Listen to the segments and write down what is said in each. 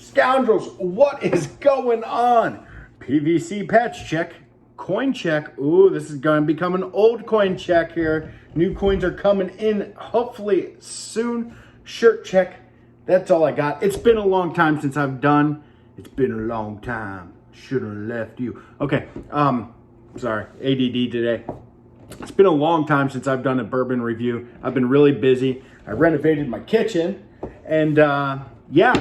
Scoundrels, what is going on? PVC patch check, coin check. Ooh, this is going to become an old coin check here. New coins are coming in hopefully soon. Shirt check. That's all I got. It's been a long time since I've done. It's been a long time. Should have left you. Okay, sorry, ADD today. It's been a long time since I've done a bourbon review. I've been really busy. I renovated my kitchen and yeah.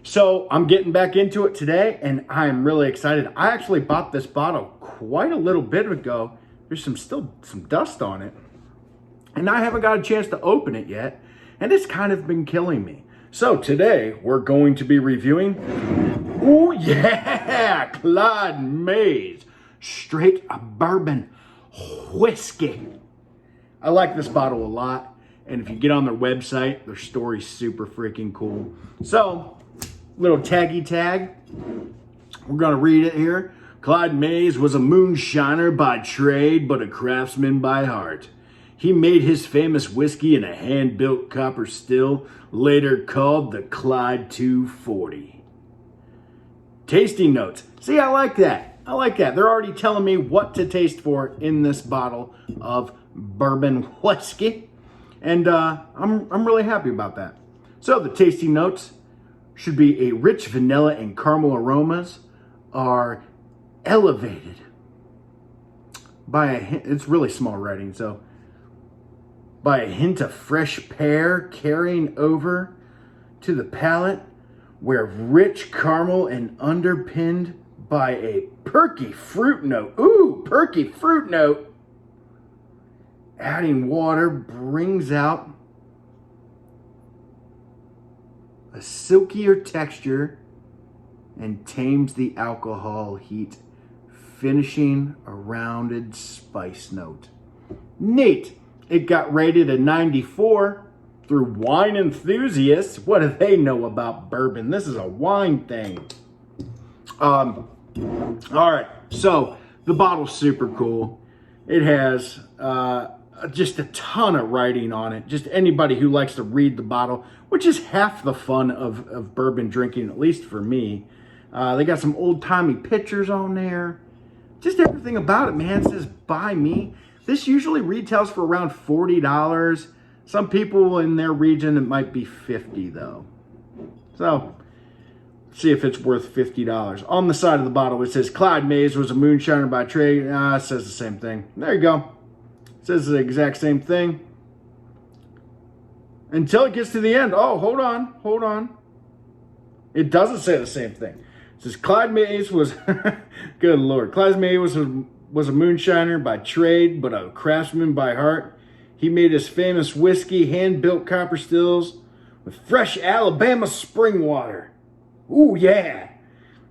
So I'm getting back into it today and I'm really excited. I actually bought this bottle quite a little bit ago. There's still some dust on it. And I haven't got a chance to open it yet. And it's kind of been killing me. So today we're going to be reviewing, oh yeah, Clyde Mays straight bourbon whiskey. I like this bottle a lot. And if you get on their website, their story's super freaking cool. So, little taggy tag. We're gonna read it here. Clyde Mays was a moonshiner by trade, but a craftsman by heart. He made his famous whiskey in a hand-built copper still, later called the Clyde 240. Tasting notes. See, I like that. I like that. They're already telling me what to taste for in this bottle of bourbon whiskey. And I'm really happy about that. So the tasting notes should be a rich vanilla and caramel aromas are elevated by a hint, it's really small writing, so by a hint of fresh pear carrying over to the palate, where rich caramel and underpinned by a perky fruit note. Ooh, perky fruit note. Adding water brings out a silkier texture and tames the alcohol heat, finishing a rounded spice note. Neat. It got rated a 94 through Wine Enthusiasts. What do they know about bourbon? This is a wine thing. All right, so the bottle's super cool. It has just a ton of writing on it. Just anybody who likes to read the bottle, which is half the fun of bourbon drinking, at least for me. They got some old-timey pictures on there. Just everything about it, man. It says, buy me. This usually retails for around $40. Some people in their region, it might be $50 though. So, see if it's worth $50. On the side of the bottle, it says, Clyde Mays was a moonshiner by trade. It says the same thing. There you go. It says the exact same thing. Until it gets to the end. Oh, hold on. It doesn't say the same thing. It says Clyde Mays was, good Lord, Clyde Mays was a moonshiner by trade, but a craftsman by heart. He made his famous whiskey, hand-built copper stills with fresh Alabama spring water. Ooh, yeah.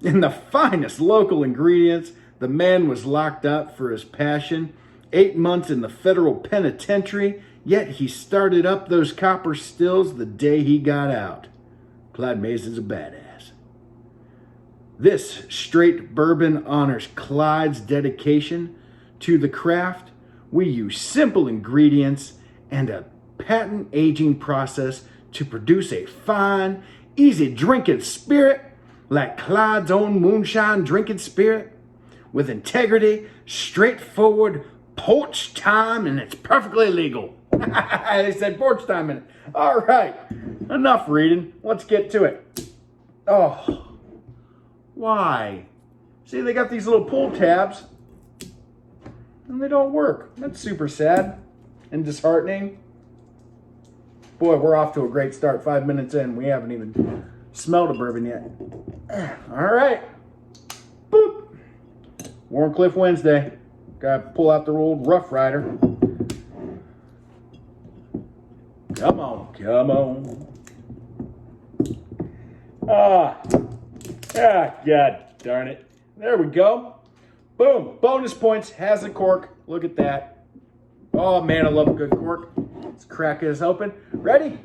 In the finest local ingredients, the man was locked up for his passion. 8 months in the federal penitentiary, yet he started up those copper stills the day he got out. Clyde Mays is a badass. This straight bourbon honors Clyde's dedication to the craft. We use simple ingredients and a patent aging process to produce a fine, easy drinking spirit like Clyde's own moonshine drinking spirit with integrity, straightforward porch time, and it's perfectly legal. They said porch time in it. All right, enough reading. Let's get to it. Oh. Why? See, they got these little pull tabs and they don't work. That's super sad and disheartening. Boy, we're off to a great start. 5 minutes in, we haven't even smelled a bourbon yet. All right. Boop. Warncliffe Wednesday. Gotta pull out the old Rough Rider. Come on. God darn it. There we go. Boom. Bonus points. Has a cork. Look at that. Oh, man, I love a good cork. Let's crack this open. Ready?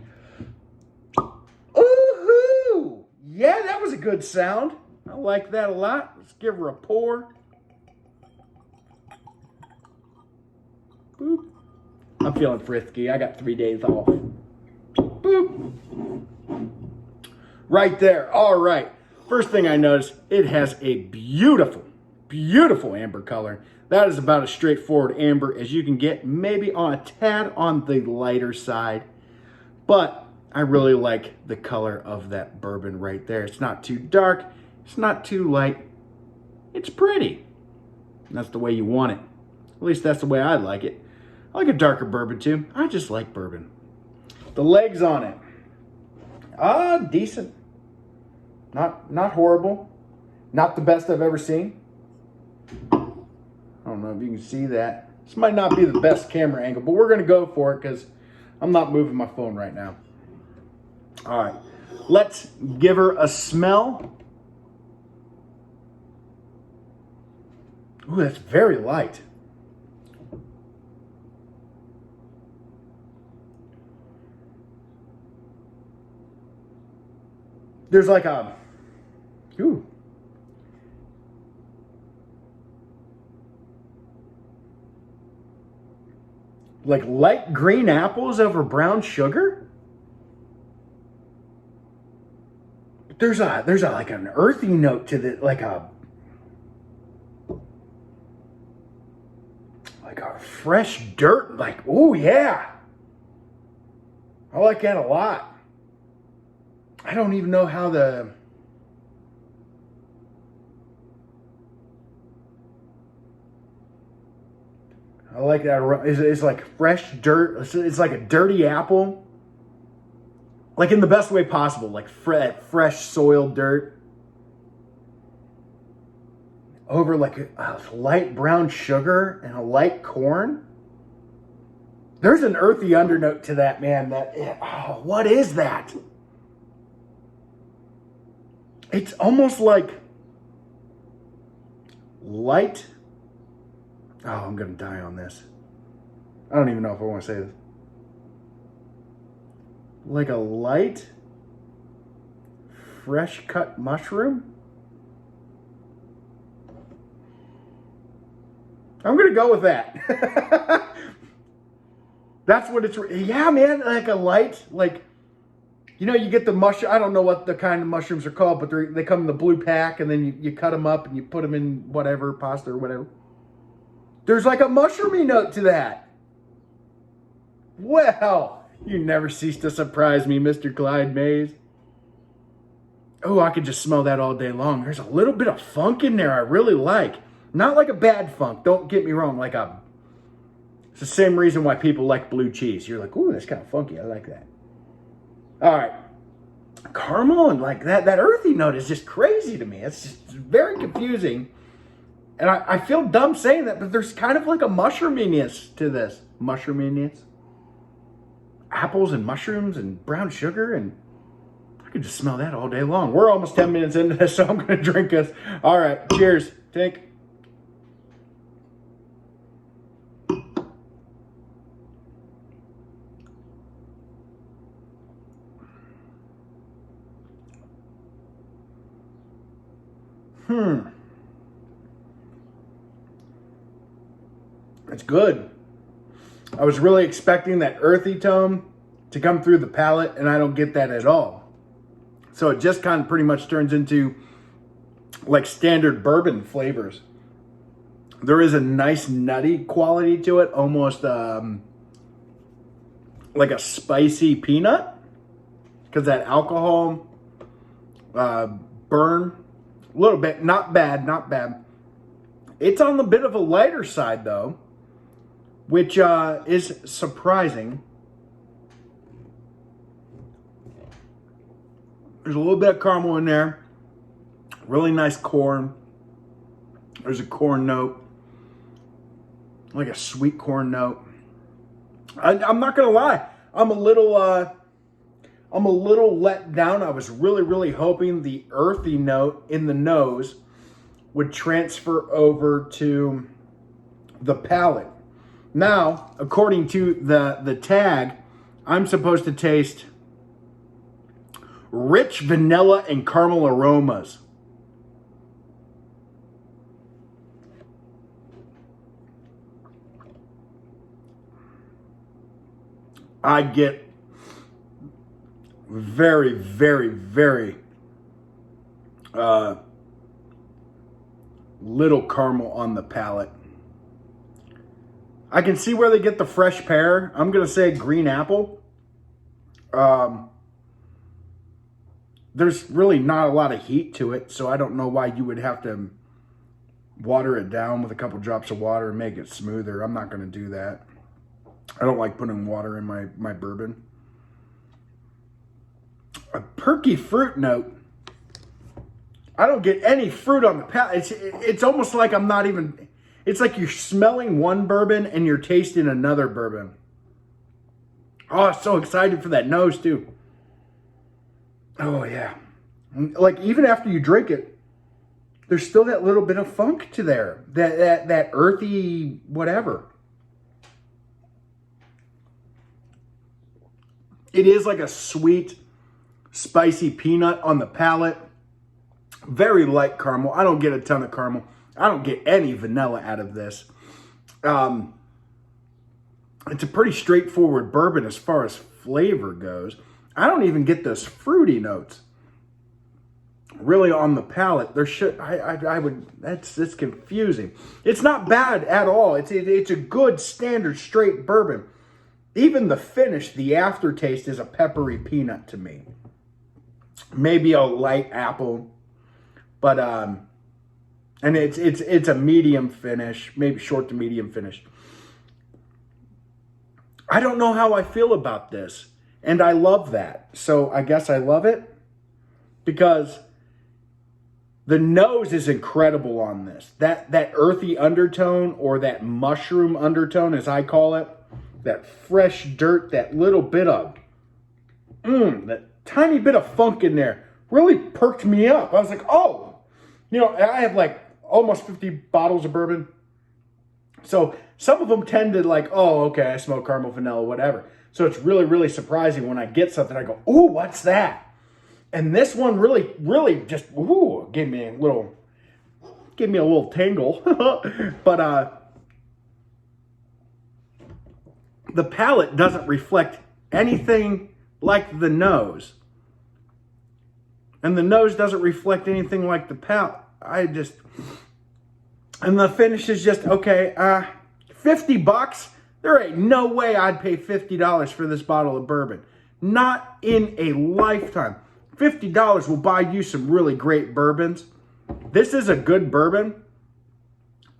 Ooh-hoo. Yeah, that was a good sound. I like that a lot. Let's give her a pour. Boop. I'm feeling frisky. I got 3 days off. Boop. Right there. All right. First thing I noticed, it has a beautiful, beautiful amber color. That is about as straightforward amber as you can get, maybe on a tad on the lighter side. But I really like the color of that bourbon right there. It's not too dark, it's not too light. It's pretty. And that's the way you want it. At least that's the way I like it. I like a darker bourbon too. I just like bourbon. The legs on it. Decent. Not horrible. Not the best I've ever seen. I don't know if you can see that. This might not be the best camera angle, but we're going to go for it because I'm not moving my phone right now. All right. Let's give her a smell. Ooh, that's very light. There's like a, ooh. Like light green apples over brown sugar? There's like an earthy note to the, like a fresh dirt, like, oh yeah. I like that a lot. I don't even know how I like that. It's like fresh dirt. It's like a dirty apple. Like in the best way possible. Like fresh soil dirt. Over like a light brown sugar and a light corn. There's an earthy undernote to that, man. What is that? It's almost like light. Oh, I'm going to die on this. I don't even know if I want to say this. Like a light, fresh cut mushroom. I'm going to go with that. That's what it's, yeah, man, like a light, like, you know, you get the mushroom, I don't know what the kind of mushrooms are called, but they come in the blue pack, and then you cut them up and you put them in whatever, pasta or whatever. There's like a mushroomy note to that. Well, you never cease to surprise me, Mr. Clyde Mays. Oh, I could just smell that all day long. There's a little bit of funk in there I really like. Not like a bad funk, don't get me wrong. It's the same reason why people like blue cheese. You're like, ooh, that's kind of funky. I like that. All right. Caramel and like that earthy note is just crazy to me. It's just very confusing. And I feel dumb saying that, but there's kind of like a mushroominess to this. Mushroominess. Apples and mushrooms and brown sugar, and I could just smell that all day long. We're almost 10 minutes into this, so I'm going to drink this. All right, cheers. Take. It's good. I was really expecting that earthy tone to come through the palate, and I don't get that at all. So it just kind of pretty much turns into like standard bourbon flavors. There is a nice nutty quality to it, almost like a spicy peanut, because that alcohol burn a little bit. Not bad, not bad. It's on the bit of a lighter side though, which is surprising. There's a little bit of caramel in there. Really nice corn. There's a corn note, like a sweet corn note. I'm not gonna lie. I'm a little let down. I was really hoping the earthy note in the nose would transfer over to the palate. Now, according to the tag, I'm supposed to taste rich vanilla and caramel aromas. I get very Little caramel on the palate. I can see where they get the fresh pear. I'm going to say green apple. There's really not a lot of heat to it, so I don't know why you would have to water it down with a couple drops of water and make it smoother. I'm not going to do that. I don't like putting water in my bourbon. A perky fruit note. I don't get any fruit on the palate. It's almost like I'm not even... It's like you're smelling one bourbon and you're tasting another bourbon. Oh, I'm so excited for that nose, too. Oh, yeah. Like, even after you drink it, there's still that little bit of funk to there. That earthy whatever. It is like a sweet, spicy peanut on the palate. Very light caramel. I don't get a ton of caramel. I don't get any vanilla out of this. It's a pretty straightforward bourbon as far as flavor goes. I don't even get those fruity notes really on the palate. There should it's confusing. It's not bad at all. It's a good standard straight bourbon. Even the finish, the aftertaste is a peppery peanut to me. Maybe a light apple, but and it's a medium finish, maybe short to medium finish. I don't know how I feel about this, and I love that. So I guess I love it because the nose is incredible on this. That earthy undertone, or that mushroom undertone as I call it, that fresh dirt, that little bit of that tiny bit of funk in there really perked me up. I was like, oh, you know, I have like almost 50 bottles of bourbon. So some of them tend to like, oh, okay, I smell caramel, vanilla, whatever. So it's really, really surprising when I get something, I go, ooh, what's that? And this one really, really just, ooh, gave me a little tingle. But the palate doesn't reflect anything like the nose. And the nose doesn't reflect anything like the palate. And the finish is just, okay, $50? There ain't no way I'd pay $50 for this bottle of bourbon. Not in a lifetime. $50 will buy you some really great bourbons. This is a good bourbon.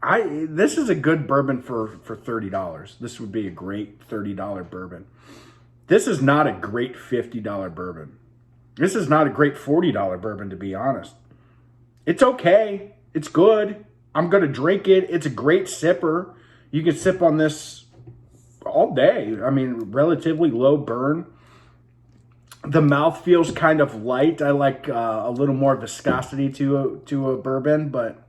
This is a good bourbon for $30. This would be a great $30 bourbon. This is not a great $50 bourbon. This is not a great $40 bourbon, to be honest. It's okay. It's good. I'm going to drink it. It's a great sipper. You can sip on this all day. I mean, relatively low burn. The mouth feels kind of light. I like a little more viscosity to a bourbon, but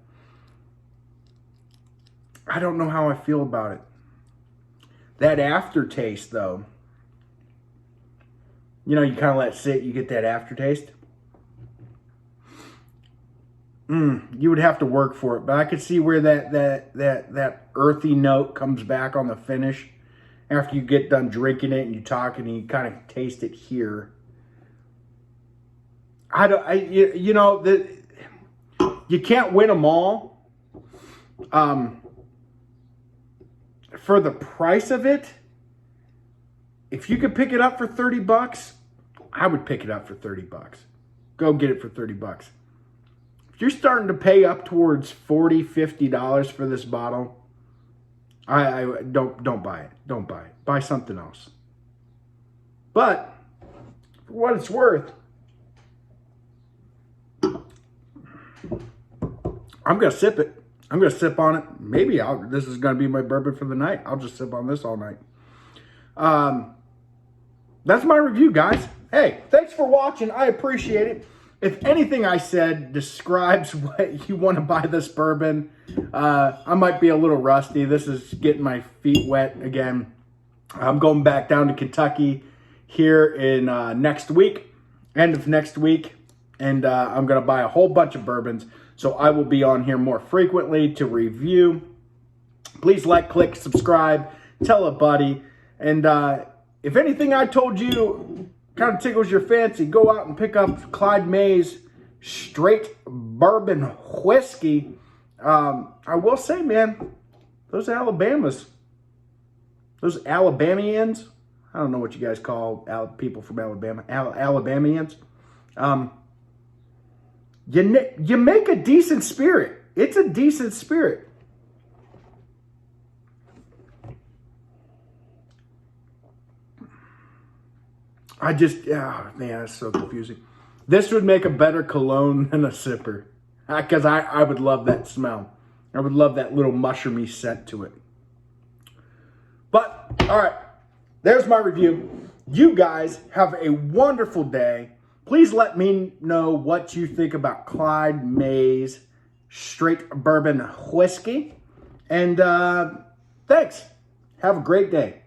I don't know how I feel about it. That aftertaste, though, you know, you kind of let it sit, you get that aftertaste. You would have to work for it, but I could see where that earthy note comes back on the finish after you get done drinking it and you talk and you kind of taste it here. You can't win them all. For the price of it, if you could pick it up for $30, I would pick it up for $30. Go get it for $30. If you're starting to pay up towards $40, $50 for this bottle, I don't buy it. Don't buy it. Buy something else. But for what it's worth, I'm gonna sip it. I'm gonna sip on it. Maybe this is gonna be my bourbon for the night. I'll just sip on this all night. That's my review, guys. Hey, thanks for watching. I appreciate it. If anything I said describes what you want to buy this bourbon, I might be a little rusty. This is getting my feet wet again. I'm going back down to Kentucky here in next week, end of next week, and I'm going to buy a whole bunch of bourbons. So I will be on here more frequently to review. Please like, click, subscribe, tell a buddy. And if anything I told you kind of tickles your fancy, go out and pick up Clyde Mays straight bourbon whiskey. I will say, man, those Alabamians, I don't know what you guys call people from Alabama, Alabamians. You make a decent spirit. It's a decent spirit. Oh man, it's so confusing. This would make a better cologne than a sipper. Because I would love that smell. I would love that little mushroomy scent to it. But, all right, there's my review. You guys have a wonderful day. Please let me know what you think about Clyde Mays straight bourbon whiskey. And thanks. Have a great day.